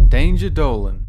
Danger Dolan.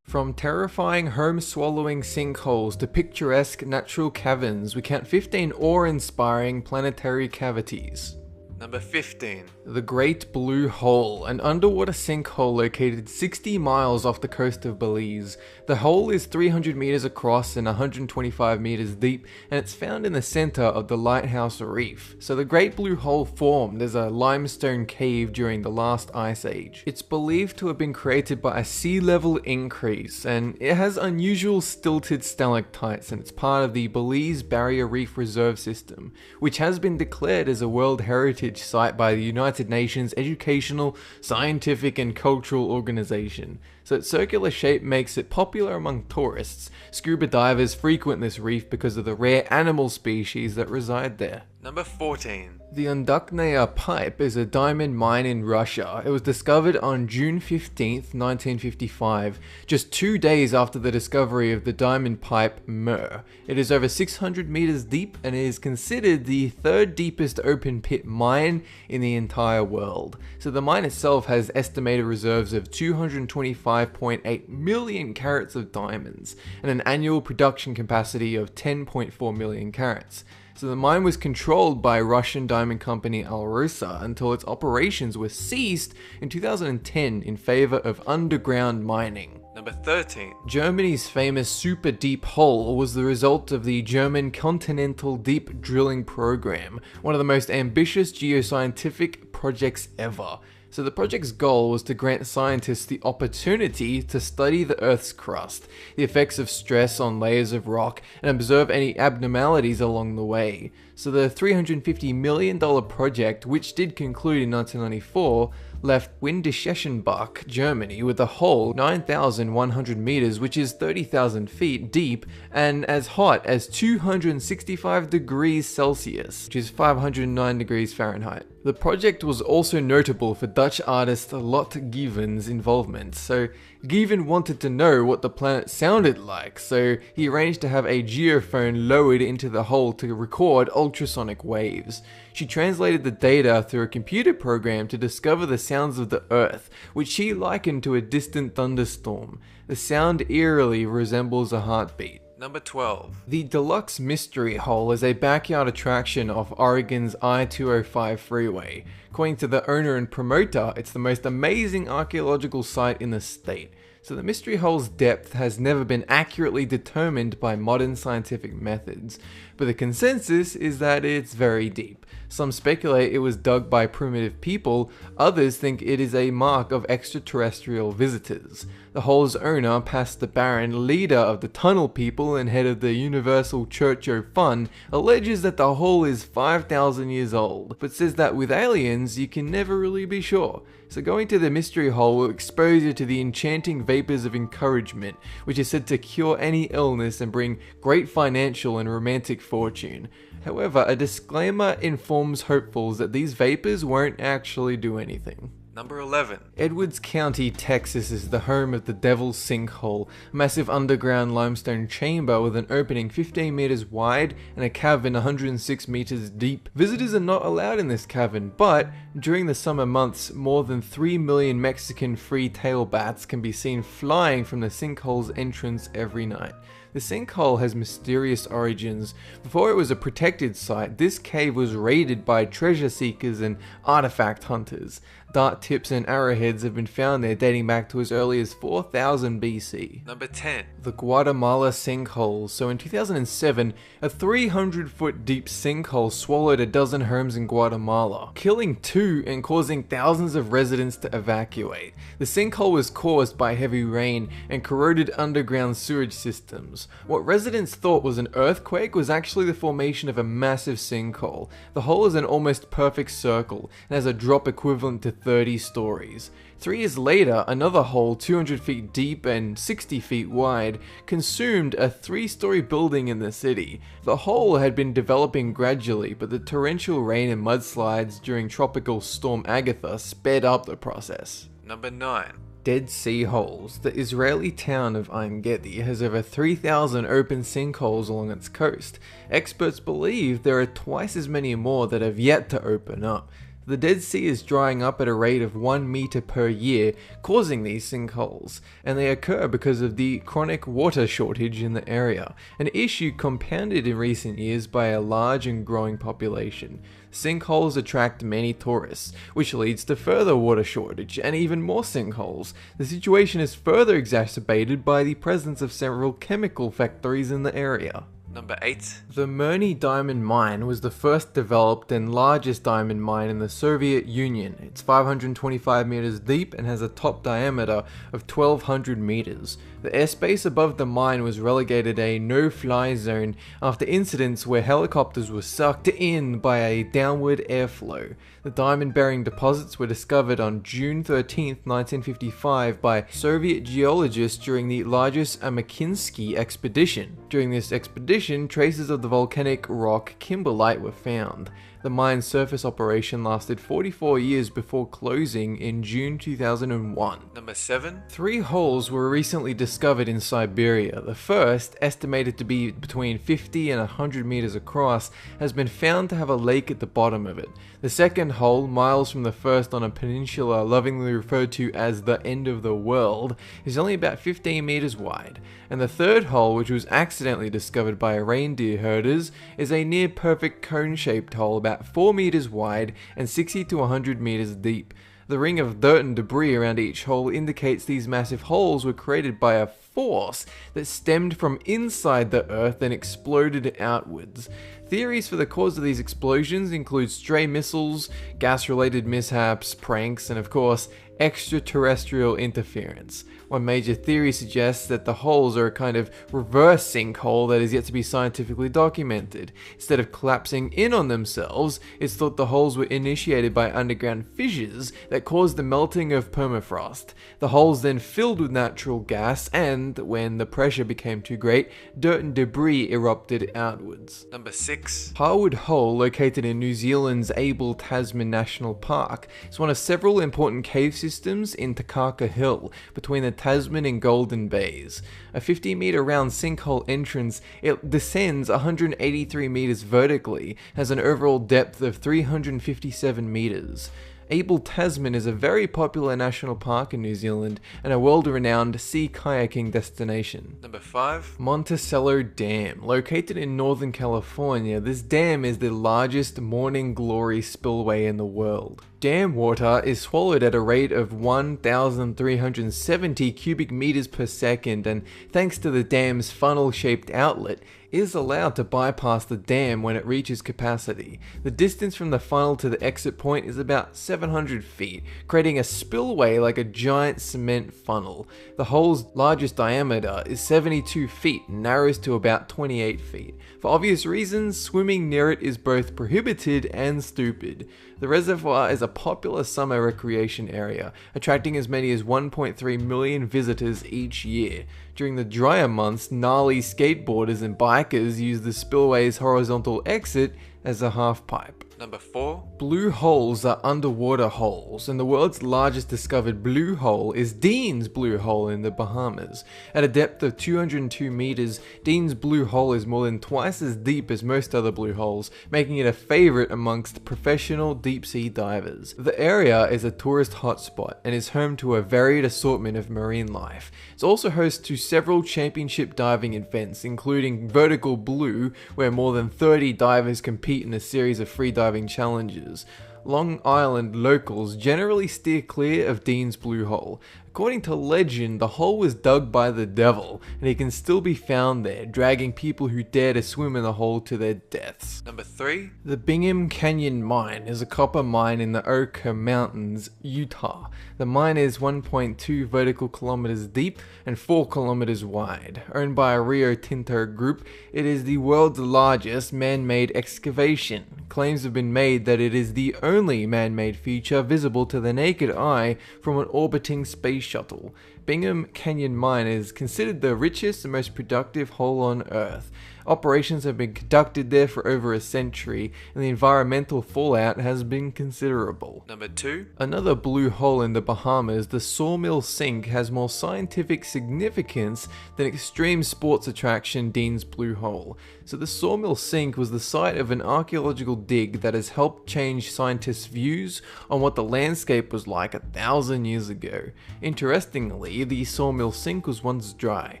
From terrifying home-swallowing sinkholes to picturesque natural caverns, we count 15 awe-inspiring planetary cavities. Number 15. The Great Blue Hole, an underwater sinkhole located 60 miles off the coast of Belize. The hole is 300 meters across and 125 meters deep, and it's found in the center of the Lighthouse Reef. So the Great Blue Hole formed as a limestone cave during the last ice age. It's believed to have been created by a sea level increase, and it has unusual stilted stalactites, and it's part of the Belize Barrier Reef Reserve System, which has been declared as a World Heritage Site by the United Nations Educational, Scientific and Cultural Organization. So its circular shape makes it popular among tourists. Scuba divers frequent this reef because of the rare animal species that reside there. Number 14. The Unduknaya Pipe is a diamond mine in Russia. It was discovered on June 15th, 1955, just 2 days after the discovery of the diamond pipe Mir. It is over 600 meters deep and is considered the third deepest open pit mine in the entire world. So the mine itself has estimated reserves of 225.8 million carats of diamonds and an annual production capacity of 10.4 million carats. So the mine was controlled by Russian diamond company Alrosa until its operations were ceased in 2010 in favor of underground mining. Number 13. Germany's famous super deep hole was the result of the German Continental Deep Drilling Program, one of the most ambitious geoscientific projects ever. So the project's goal was to grant scientists the opportunity to study the Earth's crust, the effects of stress on layers of rock, and observe any abnormalities along the way. So the $350 million project, which did conclude in 1994, left Windischenbach, Germany, with a hole 9,100 meters, which is 30,000 feet deep, and as hot as 265 degrees Celsius, which is 509 degrees Fahrenheit. The project was also notable for Dutch artist Lot Gieven's involvement. So Gieven wanted to know what the planet sounded like, so he arranged to have a geophone lowered into the hole to record ultrasonic waves. She translated the data through a computer program to discover the sounds of the Earth, which she likened to a distant thunderstorm. The sound eerily resembles a heartbeat. Number 12. The Deluxe Mystery Hole is a backyard attraction off Oregon's I-205 freeway. According to the owner and promoter, it's the most amazing archaeological site in the state. So the mystery hole's depth has never been accurately determined by modern scientific methods, but the consensus is that it's very deep. Some speculate it was dug by primitive people, others think it is a mark of extraterrestrial visitors. The hole's owner, Pastor Barron, leader of the Tunnel People and head of the Universal Church o' Fun, alleges that the hole is 5,000 years old, but says that with aliens you can never really be sure. So going to the mystery hole will expose you to the enchanting vapors of encouragement, which is said to cure any illness and bring great financial and romantic fortune. However, a disclaimer informs hopefuls that these vapors won't actually do anything. Number 11. Edwards County, Texas is the home of the Devil's Sinkhole, a massive underground limestone chamber with an opening 15 meters wide and a cavern 106 meters deep. Visitors are not allowed in this cavern, but during the summer months, more than 3 million Mexican free-tail bats can be seen flying from the sinkhole's entrance every night. The sinkhole has mysterious origins. Before it was a protected site, this cave was raided by treasure seekers and artifact hunters. Dart tips and arrowheads have been found there dating back to as early as 4000 BC. Number 10. The Guatemala Sinkhole. So in 2007, a 300-foot deep sinkhole swallowed a dozen homes in Guatemala, killing 2 and causing thousands of residents to evacuate. The sinkhole was caused by heavy rain and corroded underground sewage systems. What residents thought was an earthquake was actually the formation of a massive sinkhole. The hole is an almost perfect circle and has a drop equivalent to 30 stories. 3 years later, another hole 200 feet deep and 60 feet wide consumed a 3-story building in the city. The hole had been developing gradually, but the torrential rain and mudslides during Tropical Storm Agatha sped up the process. Number 9. Dead Sea Holes. The Israeli town of Ein Gedi has over 3,000 open sinkholes along its coast. Experts believe there are twice as many more that have yet to open up. The Dead Sea is drying up at a rate of 1 meter per year, causing these sinkholes, and they occur because of the chronic water shortage in the area, an issue compounded in recent years by a large and growing population. Sinkholes attract many tourists, which leads to further water shortage and even more sinkholes. The situation is further exacerbated by the presence of several chemical factories in the area. Number 8. The Murny diamond mine was the first developed and largest diamond mine in the Soviet Union. It's 525 meters deep and has a top diameter of 1200 meters. The airspace above the mine was relegated a no-fly zone after incidents where helicopters were sucked in by a downward airflow. The diamond-bearing deposits were discovered on June 13, 1955 by Soviet geologists during the largest Amakinsky expedition. During this expedition, traces of the volcanic rock kimberlite were found. The mine's surface operation lasted 44 years before closing in June 2001. Number 7. 3 holes were recently discovered in Siberia. The first, estimated to be between 50 and 100 meters across, has been found to have a lake at the bottom of it. The second hole, miles from the first on a peninsula lovingly referred to as the end of the world, is only about 15 meters wide. And the third hole, which was accidentally discovered by reindeer herders, is a near-perfect cone-shaped hole about 4 meters wide and 60 to 100 meters deep. The ring of dirt and debris around each hole indicates these massive holes were created by a force that stemmed from inside the Earth and exploded outwards. Theories for the cause of these explosions include stray missiles, gas-related mishaps, pranks, and of course, extraterrestrial interference. One major theory suggests that the holes are a kind of reverse sinkhole that is yet to be scientifically documented. Instead of collapsing in on themselves, it's thought the holes were initiated by underground fissures that caused the melting of permafrost. The holes then filled with natural gas and, when the pressure became too great, dirt and debris erupted outwards. Number 6. Harwood Hole, located in New Zealand's Abel Tasman National Park, is one of several important cave systems in Takaka Hill, between the Tasman and Golden Bays. A 50-meter round sinkhole entrance, it descends 183 meters vertically, has an overall depth of 357 meters. Abel Tasman is a very popular national park in New Zealand and a world-renowned sea kayaking destination. Number 5. Monticello Dam. Located in Northern California, this dam is the largest morning glory spillway in the world. Dam water is swallowed at a rate of 1,370 cubic meters per second, and thanks to the dam's funnel-shaped outlet, is allowed to bypass the dam when it reaches capacity. The distance from the funnel to the exit point is about 700 feet, creating a spillway like a giant cement funnel. The hole's largest diameter is 72 feet and narrows to about 28 feet. For obvious reasons, swimming near it is both prohibited and stupid. The reservoir is a popular summer recreation area, attracting as many as 1.3 million visitors each year. During the drier months, gnarly skateboarders and bikers use the spillway's horizontal exit as a half-pipe. Number 4. Blue holes are underwater holes, and the world's largest discovered blue hole is Dean's Blue Hole in the Bahamas. At a depth of 202 meters, Dean's Blue Hole is more than twice as deep as most other blue holes, making it a favorite amongst professional deep-sea divers. The area is a tourist hotspot and is home to a varied assortment of marine life. It's also host to several championship diving events, including Vertical Blue, where more than 30 divers compete in a series of free diving challenges. Long Island locals generally steer clear of Dean's Blue Hole. According to legend, the hole was dug by the devil, and he can still be found there, dragging people who dare to swim in the hole to their deaths. Number 3. The Bingham Canyon Mine is a copper mine in the Oka Mountains, Utah. The mine is 1.2 vertical kilometers deep and 4 kilometers wide. Owned by a Rio Tinto group, it is the world's largest man-made excavation. Claims have been made that it is the only man-made feature visible to the naked eye from an orbiting spaceship. shuttle. Bingham Canyon Mine is considered the richest and most productive hole on Earth. Operations have been conducted there for over a century, and the environmental fallout has been considerable. Number 2. Another blue hole in the Bahamas, the Sawmill Sink, has more scientific significance than extreme sports attraction Dean's Blue Hole. So the Sawmill Sink was the site of an archaeological dig that has helped change scientists' views on what the landscape was like 1,000 years ago. Interestingly, the Sawmill Sink was once dry,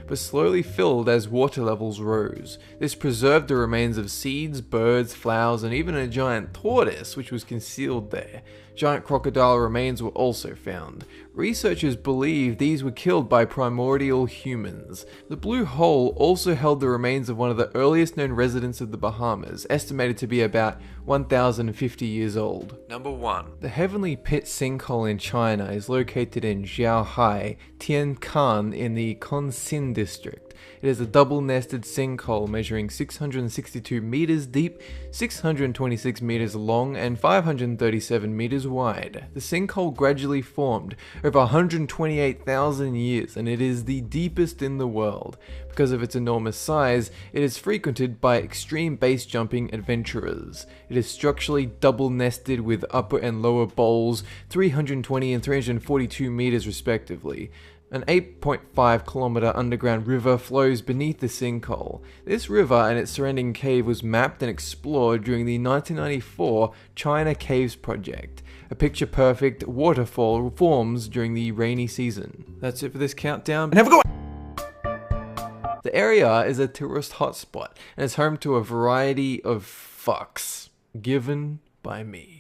but slowly filled as water levels rose. This preserved the remains of seeds, birds, flowers, and even a giant tortoise which was concealed there. Giant crocodile remains were also found. Researchers believe these were killed by primordial humans. The blue hole also held the remains of one of the earliest known residents of the Bahamas, estimated to be about 1,050 years old. Number 1. The Heavenly Pit sinkhole in China is located in Zhaohai, Tiancan in the Konsin district. It is a double-nested sinkhole measuring 662 meters deep, 626 meters long, and 537 meters wide. The sinkhole gradually formed over 128,000 years, and it is the deepest in the world. Because of its enormous size, it is frequented by extreme base jumping adventurers. It is structurally double-nested with upper and lower bowls, 320 and 342 meters respectively. An 8.5 kilometer underground river flows beneath the sinkhole. This river and its surrounding cave was mapped and explored during the 1994 China Caves project. A picture-perfect waterfall forms during the rainy season. That's it for this countdown, and have a good one! The area is a tourist hotspot and is home to a variety of fucks given by me.